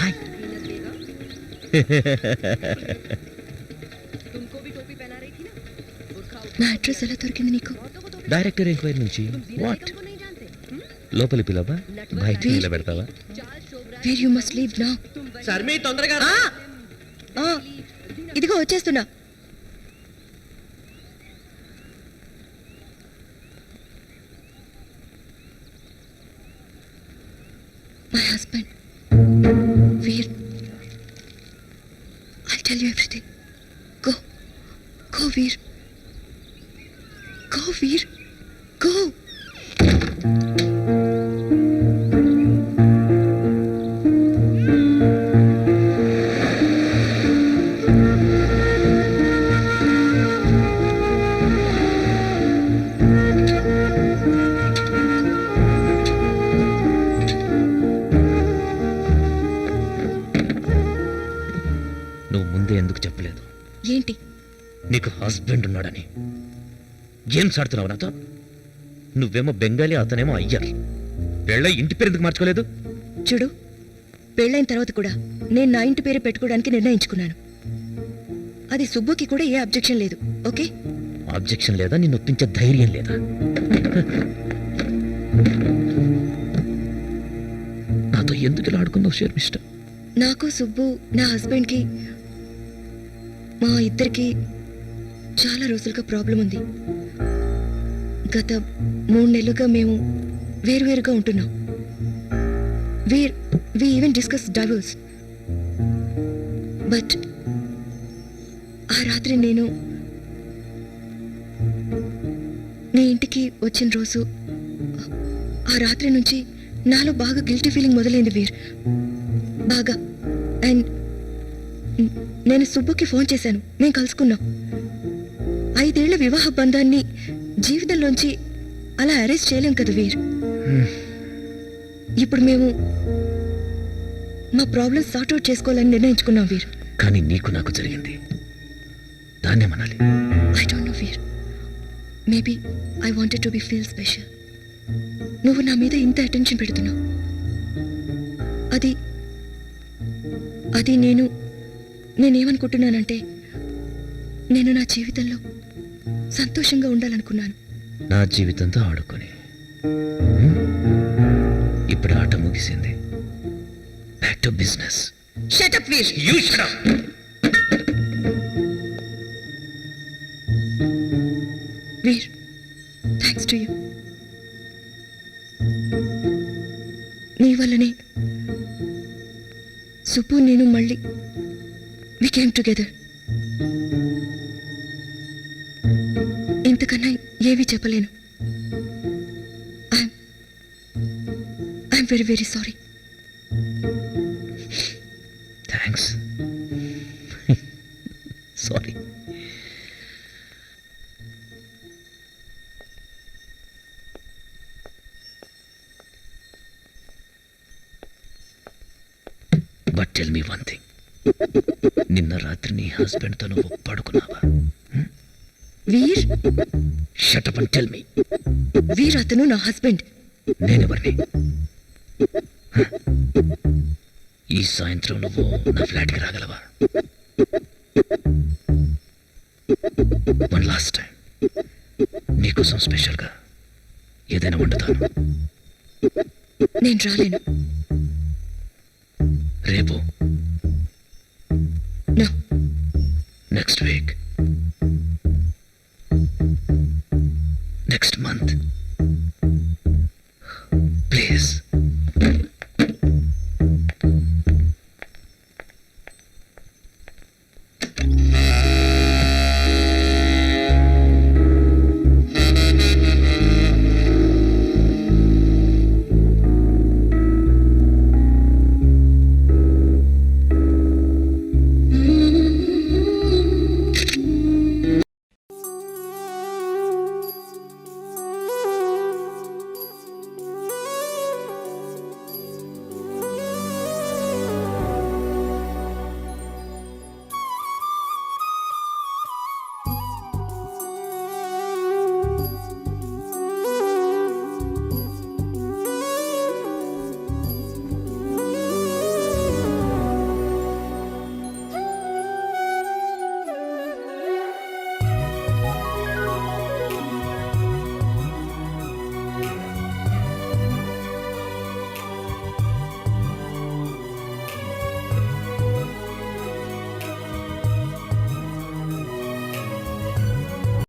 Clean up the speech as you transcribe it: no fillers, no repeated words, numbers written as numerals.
Hi. నా address ఎలా దొరికింది నీకు? డైరెక్టర్ ఎంక్వైరీ నుంచి. వాట్? లోపలి పిలవా, బయట నిలబెడతావా? Where you must leave now. Sharmi తొందరగా ఇదిగో వచ్చేస్తున్నా. My husband Veer. I'll tell you everything. Go. Go, Veer. Go, Veer. Go. నువ్వు ముందే ఎందుకు చెప్పలేదు? ఏంటి? నీకు హస్బెండ్ ఉన్నాడని. గేమ్స్ ఆడుతున్నావు నాతో. నువ్వేమో బెంగాలీ, అతనేమో అయ్యర్. పెళ్ళ ఇంటి పేరు ఎందుకు మార్చుకోలేదు? చూడు, పెళ్ళైన తర్వాత కూడా నేను నా ఇంటి పేరు పెట్టుకోవడానికి నిర్ణయించుకున్నాను. అది సుబ్బుకి కూడా ఏ అబ్జెక్షన్ లేదు. ఓకే? ఆబ్జెక్షన్ లేదా? నిన్ను ఒప్పించే ధైర్యం లేదా? నాతో ఎందుకు ఇలా ఆడుకున్నావు శర్మిష్ట? నాకు, సుబ్బు, నా హస్బెండ్కి, మా ఇద్దరికి చాలా రోజులుగా ప్రాబ్లం ఉంది. గత 3 నెలలుగా మేము వేరువేరుగా ఉంటున్నాం. We even discuss divorce. But ఆ రాత్రి నేను నీ ఇంటికి వచ్చిన రోజు, ఆ రాత్రి నుంచి నాలో బాగా గిల్టీ ఫీలింగ్ మొదలైంది వీర్, బాగా. అండ్ నేను సుబ్బుకి ఫోన్ చేశాను. మేము కలుసుకున్నాం. 5 ఏళ్ల వివాహ బంధాన్ని జీవితంలోంచి అలా అరెస్ట్ చేయలేం కదా వీర్. ఇప్పుడు మేము మా ప్రాబ్లమ్స్ సార్ట్అవుట్ చేసుకోవాలని నిర్ణయించుకున్నాం వీర్. కానీ నీకు నాకు జరిగింది దాన్నే మనాలి. I don't know Veer. Maybe I wanted to be feel special. నువ్వు నా మీద ఇంత అటెన్షన్ పెడుతున్నావు. అది నేనేమనుకుంటున్నానంటే, నేను నా జీవితంలో సంతోషంగా ఉండాలనుకున్నాను. నా జీవితంతో ఆడుకొని ఇప్పుడు ఆట ముగిసింది. Back to business. Shut up Veer. You shut up. Veer, thanks to you. నీ వల్లనే సుబ్బు నేను మళ్ళీ వి కేమ్ టుగెదర్. ఇంతకన్నా ఏవి చెప్పలేను. I'm very very sorry. Thanks. Sorry. But tell me one thing. నిన్న రాత్రి నీ హస్బెండ్తో నువ్వు పడుకున్నావా? Veer, shut up and tell me. Veer అతను నా హస్బెండ్. నేనెవరిని? ఈ సాయంత్రం నువ్వు నా ఫ్లాట్కి రాగలవా? వన్ లాస్ట్ టైం నీకోసం స్పెషల్గా ఏదైనా వండుతాను. నేను రాలేను. రేపు, No. Next week.